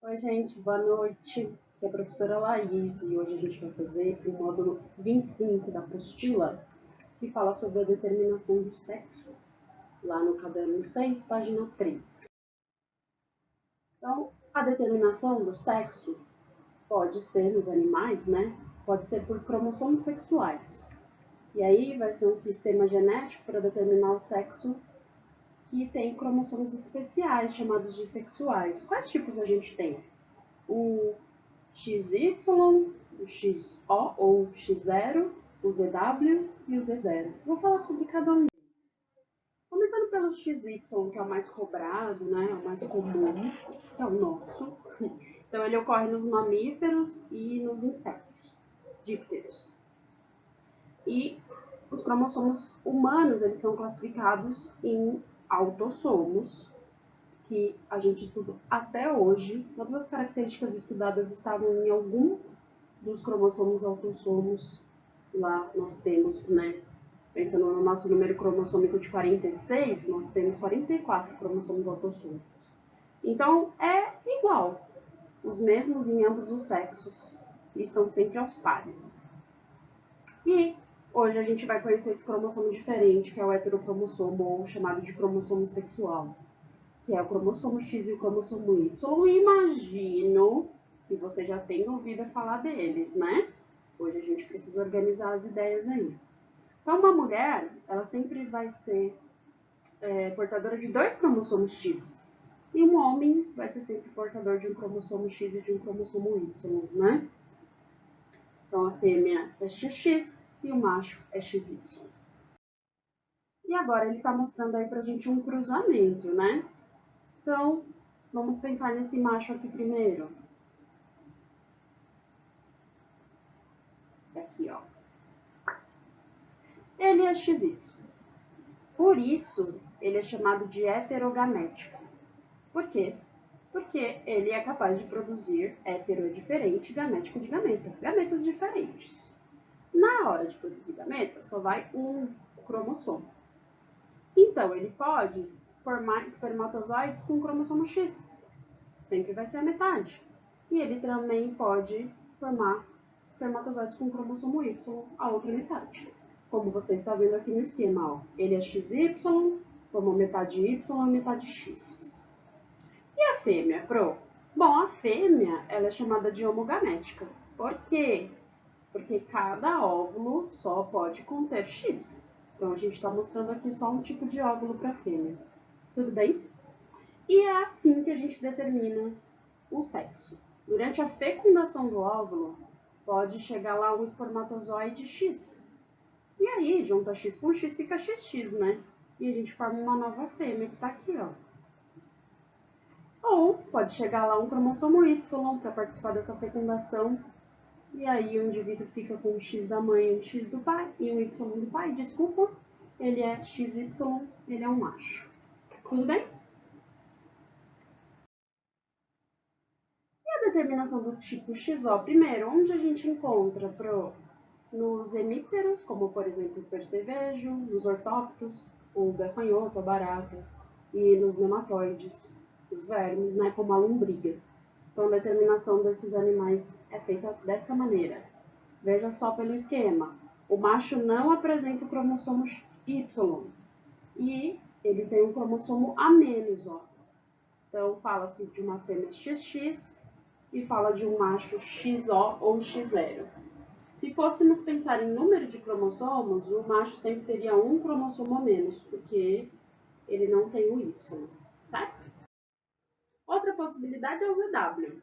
Oi, gente, boa noite. Aqui é a professora Laís e hoje a gente vai fazer o módulo 25 da apostila, que fala sobre a determinação do sexo, lá no caderno 6, página 3. Então, a determinação do sexo pode ser nos animais, né? Pode ser por cromossomos sexuais. E aí vai ser um sistema genético para determinar o sexo que tem cromossomos especiais, chamados de sexuais. Quais tipos a gente tem? O XY, o XO ou X0, o ZW e o Z0. Vou falar sobre cada um deles. Começando pelo XY, que é o mais cobrado, né? É o mais comum, que é o nosso. Então, ele ocorre nos mamíferos e nos insetos, dípteros. E os cromossomos humanos, eles são classificados em autossomos, que a gente estuda até hoje. Todas as características estudadas estavam em algum dos cromossomos autossomos. Lá nós temos, né, pensando no nosso número cromossômico de 46, nós temos 44 cromossomos autossômicos. Então, é igual, os mesmos em ambos os sexos, e estão sempre aos pares. E hoje a gente vai conhecer esse cromossomo diferente, que é o heterocromossomo, ou chamado de cromossomo sexual, que é o cromossomo X e o cromossomo Y. Eu imagino que você já tenha ouvido falar deles, né? Hoje a gente precisa organizar as ideias aí. Então, uma mulher, ela sempre vai ser portadora de 2 cromossomos X. E um homem vai ser sempre portador de um cromossomo X e de um cromossomo Y, né? Então, a fêmea é XX e o macho é XY. E agora ele está mostrando aí pra gente um cruzamento, né? Então, vamos pensar nesse macho aqui primeiro. Esse aqui, ó. Ele é XY. Por isso, ele é chamado de heterogamético. Por quê? Porque ele é capaz de produzir hetero diferente, gamético de gameta. Gametas diferentes. Na hora de produzir gameta, só vai um cromossomo. Então, ele pode formar espermatozoides com cromossomo X. Sempre vai ser a metade. E ele também pode formar espermatozoides com cromossomo Y, a outra metade. Como você está vendo aqui no esquema, ó. Ele é XY, formou metade Y e metade X. E a fêmea, Pro? Bom, a fêmea, ela é chamada de homogamética. Por quê? Porque cada óvulo só pode conter X. Então, a gente está mostrando aqui só um tipo de óvulo para a fêmea. Tudo bem? E é assim que a gente determina o sexo. Durante a fecundação do óvulo, pode chegar lá um espermatozoide X. E aí, junta X com X, fica XX, né? E a gente forma uma nova fêmea, que tá aqui, ó. Ou pode chegar lá um cromossomo Y para participar dessa fecundação. E aí o indivíduo fica com um X da mãe e um X do pai, e um Y do pai, desculpa. Ele é XY, ele é um macho. Tudo bem? A determinação do tipo XO, primeiro, onde a gente encontra nos hemípteros, como por exemplo o percevejo, nos ortóptos, o gafanhoto, a barata, e nos nematóides, os vermes, né, como a lombriga. Então, a determinação desses animais é feita dessa maneira. Veja só pelo esquema. O macho não apresenta o cromossomo Y e ele tem um cromossomo a menos, ó. Então, fala-se de uma fêmea XX e fala de um macho XO ou X0. Se fôssemos pensar em número de cromossomos, o macho sempre teria um cromossomo a menos, porque ele não tem o Y, certo? Outra possibilidade é o ZW,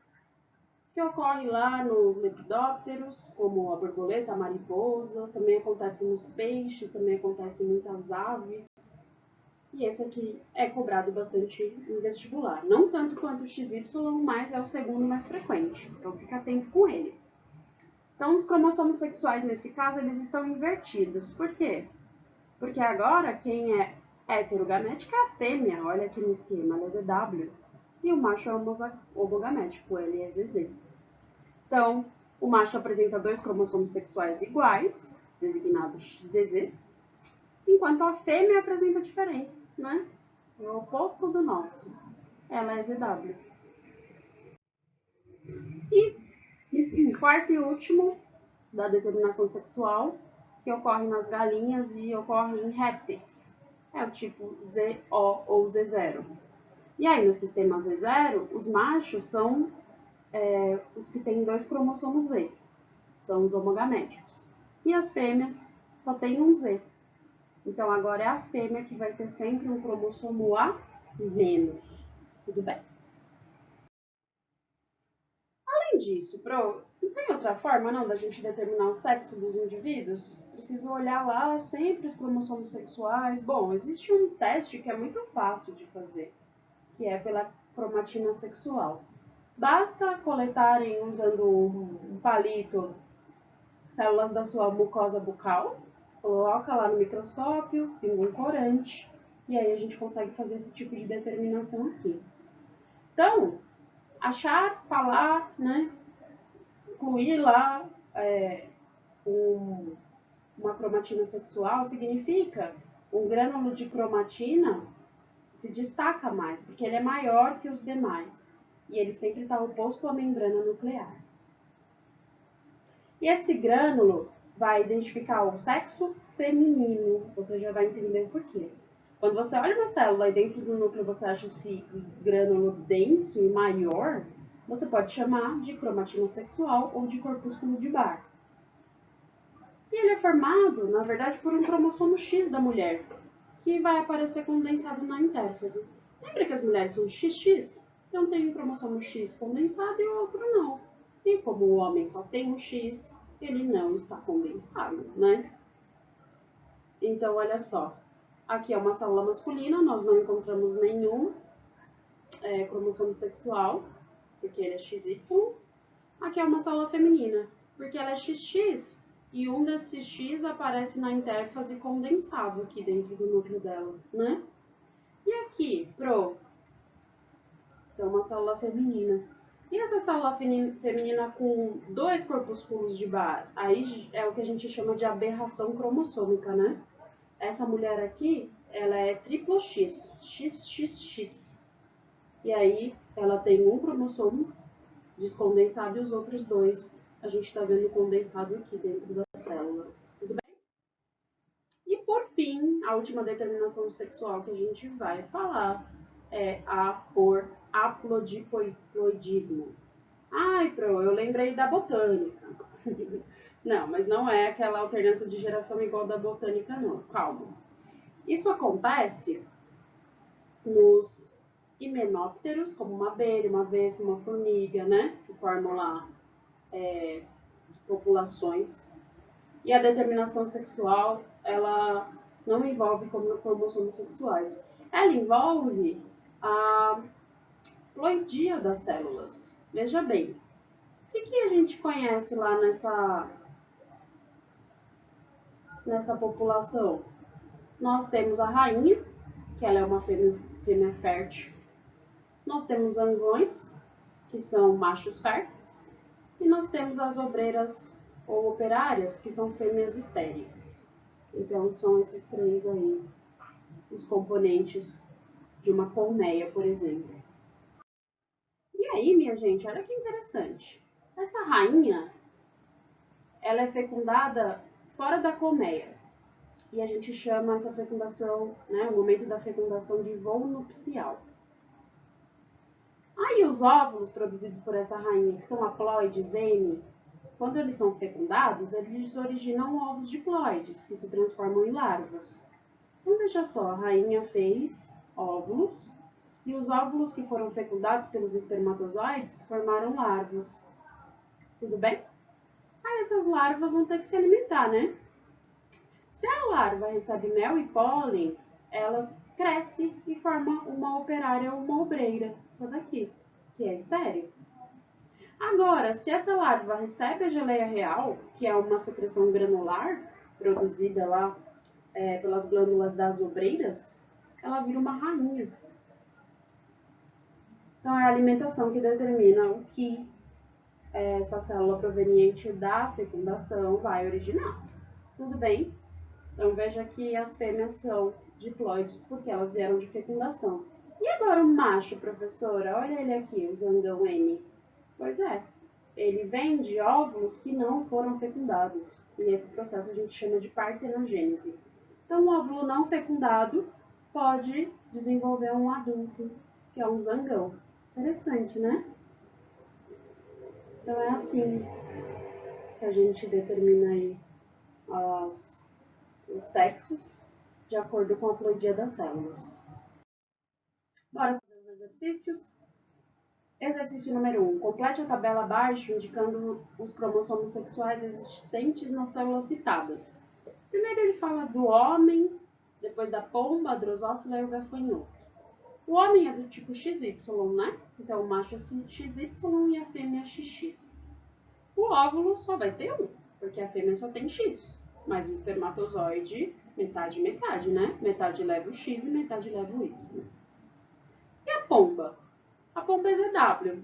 que ocorre lá nos lepidópteros, como a borboleta, a mariposa, também acontece nos peixes, também acontece em muitas aves. E esse aqui é cobrado bastante em vestibular. Não tanto quanto o XY, mas é o segundo mais frequente. Então, fica atento com ele. Então, os cromossomos sexuais, nesse caso, eles estão invertidos. Por quê? Porque agora, quem é heterogamética é a fêmea. Olha aqui no esquema, ela é ZW. E o macho é homogamético, ele é ZZ. Então, o macho apresenta 2 cromossomos sexuais iguais, designados ZZ, enquanto a fêmea apresenta diferentes, né? É o oposto do nosso. Ela é ZW. quarto e último da determinação sexual, que ocorre nas galinhas e ocorre em répteis. É o tipo ZO ou Z0. E aí, no sistema Z0, os machos são os que têm 2 cromossomos Z, são os homogaméticos. E as fêmeas só têm um Z. Então, agora é a fêmea que vai ter sempre um cromossomo A menos. Tudo bem. Além disso, não tem outra forma não da gente determinar o sexo dos indivíduos? Preciso olhar lá sempre os cromossomos sexuais. Bom, existe um teste que é muito fácil de fazer, que é pela cromatina sexual. Basta coletarem usando um palito células da sua mucosa bucal, coloca lá no microscópio, pinga um corante, e aí a gente consegue fazer esse tipo de determinação aqui. Então, achar, falar, né, incluir lá uma cromatina sexual significa um grânulo de cromatina se destaca mais, porque ele é maior que os demais, e ele sempre está oposto à membrana nuclear. E esse grânulo vai identificar o sexo feminino, você já vai entender o porquê. Quando você olha uma célula e dentro do núcleo você acha esse grânulo denso e maior, você pode chamar de cromatina sexual ou de corpúsculo de Barr. E ele é formado, na verdade, por um cromossomo X da mulher, que vai aparecer condensado na intérfase. Lembra que as mulheres são XX? Então tem um cromossomo X condensado e o outro não. E como o homem só tem um X, ele não está condensado, né? Então, olha só. Aqui é uma célula masculina, nós não encontramos nenhum cromossomo sexual, porque ele é XY. Aqui é uma célula feminina, porque ela é XX e um desses X aparece na intérfase condensado aqui dentro do núcleo dela, né? E aqui, então uma célula feminina. E essa célula feminina com 2 corpúsculos de Barr, aí é o que a gente chama de aberração cromossômica, né? Essa mulher aqui, ela é triplo X, XXX. E aí ela tem um cromossomo descondensado e os outros 2 a gente está vendo condensado aqui dentro da célula. Tudo bem? E por fim, a última determinação sexual que a gente vai falar é a por haplodiploidismo. Ai, eu lembrei da botânica. Não, mas não é aquela alternância de geração igual da botânica, não. Calma. Isso acontece nos himenópteros, como uma abelha, uma vespa, uma formiga, né? Que formam lá populações. E a determinação sexual, ela não envolve cromossomos sexuais. Ela envolve a ploidia das células. Veja bem, o que a gente conhece lá nessa população? Nós temos a rainha, que ela é uma fêmea fértil. Nós temos zangões, que são machos férteis. E nós temos as obreiras ou operárias, que são fêmeas estéreis. Então, são esses 3 aí, os componentes de uma colmeia, por exemplo. E aí, minha gente, olha que interessante. Essa rainha, ela é fecundada fora da colmeia. E a gente chama essa fecundação, né, o momento da fecundação de voo nupcial. Aí os óvulos produzidos por essa rainha, que são haploides N, quando eles são fecundados, eles originam ovos diploides, que se transformam em larvas. Então veja só, a rainha fez óvulos, e os óvulos que foram fecundados pelos espermatozoides formaram larvas. Tudo bem? Aí essas larvas vão ter que se alimentar, né? Se a larva recebe mel e pólen, elas crescem e formam uma operária ou uma obreira, essa daqui, que é estéril. Agora, se essa larva recebe a geleia real, que é uma secreção granular produzida lá pelas glândulas das obreiras, ela vira uma rainha. Então, é a alimentação que determina o que essa célula proveniente da fecundação vai originar. Tudo bem? Então, veja que as fêmeas são diploides porque elas vieram de fecundação. E agora o macho, professora? Olha ele aqui, o zangão N. Pois é, ele vem de óvulos que não foram fecundados. E esse processo a gente chama de partenogênese. Então, o óvulo não fecundado pode desenvolver um adulto, que é um zangão. Interessante, né? Então, é assim que a gente determina aí os sexos de acordo com a ploidia das células. Bora fazer os exercícios? Exercício número 1. Complete a tabela abaixo, indicando os cromossomos sexuais existentes nas células citadas. Primeiro ele fala do homem, depois da pomba, a drosófila e o gafanhoto. O homem é do tipo XY, né? Então o macho é XY e a fêmea é XX. O óvulo só vai ter um, porque a fêmea só tem X. Mas o espermatozoide, metade, metade, né? Metade leva o X e metade leva o Y. E a pomba? A pomba é ZW.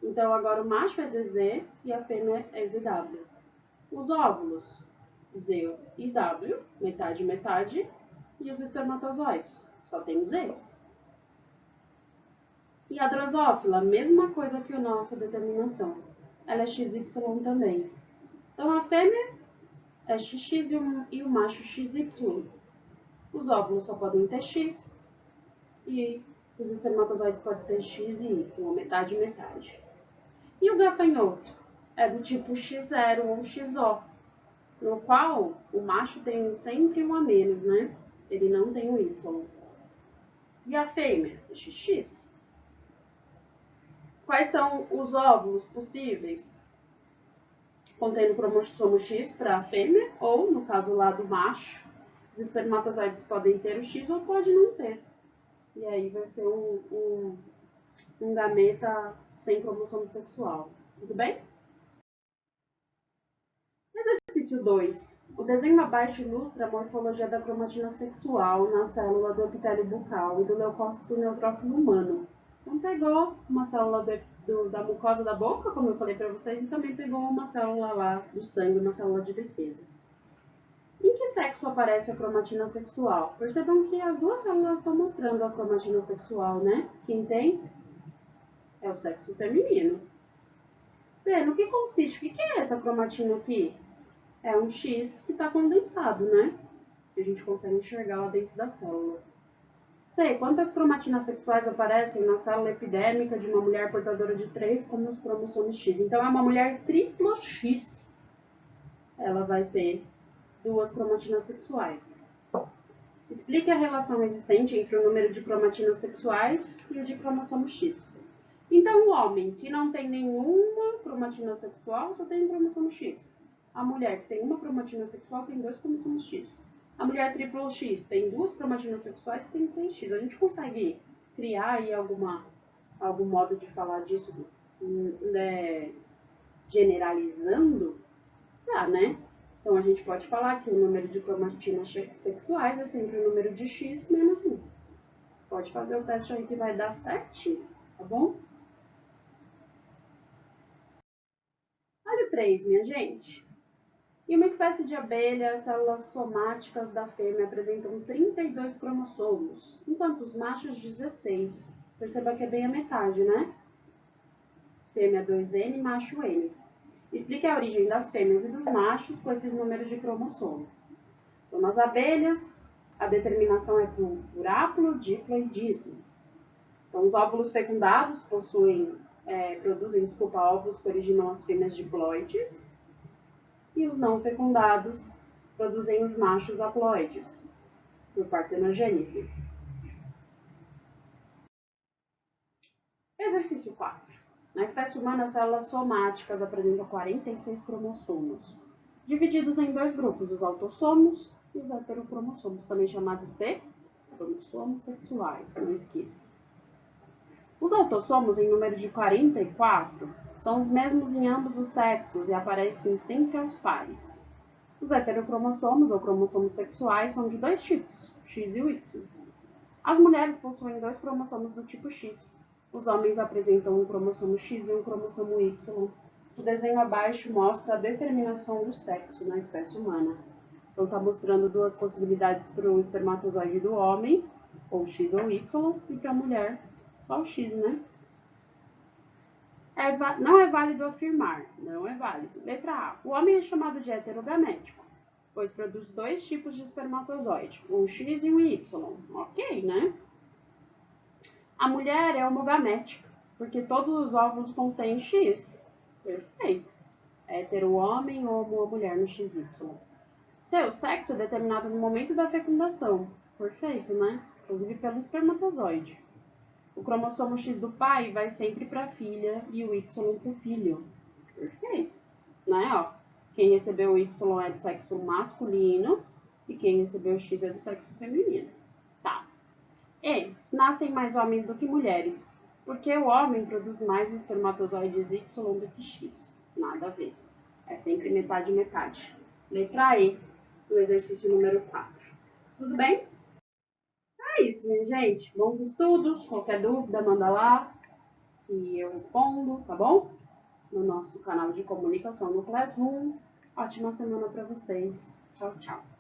Então agora o macho é ZZ e a fêmea é ZW. Os óvulos, Z e W, metade, metade. E os espermatozoides, só tem Z. E a drosófila, mesma coisa que a nossa determinação. Ela é XY também. Então a fêmea é XX e o macho XY. Os óvulos só podem ter X e os espermatozoides podem ter X e Y, metade, metade. E o gafanhoto é do tipo X0 ou XO, no qual o macho tem sempre um a menos, né? Ele não tem o Y. E a fêmea? XX. Quais são os óvulos possíveis? Contendo cromossomo X para a fêmea, ou, no caso lá do macho, os espermatozoides podem ter o X ou pode não ter. E aí vai ser um gameta sem cromossomo sexual. Tudo bem? Exercício 2. O desenho abaixo ilustra a morfologia da cromatina sexual na célula do epitélio bucal e do leucócito neutrófilo humano. Então, pegou uma célula da mucosa da boca, como eu falei para vocês, e também pegou uma célula lá do sangue, uma célula de defesa. Em que sexo aparece a cromatina sexual? Percebam que as duas células estão mostrando a cromatina sexual, né? Quem tem é o sexo feminino. Bem, no que consiste? O que é essa cromatina aqui? É um X que está condensado, né? Que a gente consegue enxergar lá dentro da célula. Sei, quantas cromatinas sexuais aparecem na célula epidérmica de uma mulher portadora de 3 como os cromossomos X? Então, é uma mulher triplo X. Ela vai ter 2 cromatinas sexuais. Explique a relação existente entre o número de cromatinas sexuais e o de cromossomo X. Então, o homem que não tem nenhuma cromatina sexual só tem um cromossomo X. A mulher que tem uma cromatina sexual tem 2 cromossomos X. A mulher triplo X tem 2 cromatinas sexuais e tem 3 X. A gente consegue criar aí algum modo de falar disso, né, generalizando? Tá, né? Então a gente pode falar que o número de cromatinas sexuais é sempre o número de X menos 1. Pode fazer o teste aí que vai dar certinho, tá bom? Olha o 3, minha gente. Em uma espécie de abelha, as células somáticas da fêmea apresentam 32 cromossomos, enquanto os machos 16. Perceba que é bem a metade, né? Fêmea 2N, macho N. Explique a origem das fêmeas e dos machos com esses números de cromossomo. Então, nas abelhas, a determinação é por haplodiploidismo. Então, os óvulos fecundados produzem óvulos que originam as fêmeas diploides, e os não fecundados produzem os machos haploides, por partenogênese. Exercício 4. Na espécie humana, as células somáticas apresentam 46 cromossomos, divididos em 2 grupos, os autossomos e os heterocromossomos, também chamados de cromossomos sexuais, não esqueça. Os autossomos, em número de 44, são os mesmos em ambos os sexos e aparecem sempre aos pares. Os heterocromossomos, ou cromossomos sexuais, são de 2 tipos, o X e o Y. As mulheres possuem 2 cromossomos do tipo X. Os homens apresentam um cromossomo X e um cromossomo Y. O desenho abaixo mostra a determinação do sexo na espécie humana. Então, está mostrando 2 possibilidades para o espermatozoide do homem, ou X ou Y, e para a mulher, só o X, né? Não é válido afirmar. Não é válido. Letra A. O homem é chamado de heterogamético, pois produz dois tipos de espermatozoide, um X e um Y. Ok, né? A mulher é homogamética, porque todos os óvulos contêm X. Perfeito. Hétero homem, homo a mulher no XY. Seu sexo é determinado no momento da fecundação. Perfeito, né? Inclusive pelo espermatozoide. O cromossomo X do pai vai sempre para a filha e o Y para o filho. Perfeito. Né? Ó, quem recebeu o Y é do sexo masculino e quem recebeu o X é do sexo feminino. Tá. E nascem mais homens do que mulheres, porque o homem produz mais espermatozoides Y do que X. Nada a ver. É sempre metade metade. Letra E, do exercício número 4. Tudo bem? É isso, minha gente. Bons estudos. Qualquer dúvida, manda lá que eu respondo, tá bom? No nosso canal de comunicação no Classroom. Ótima semana para vocês. Tchau, tchau.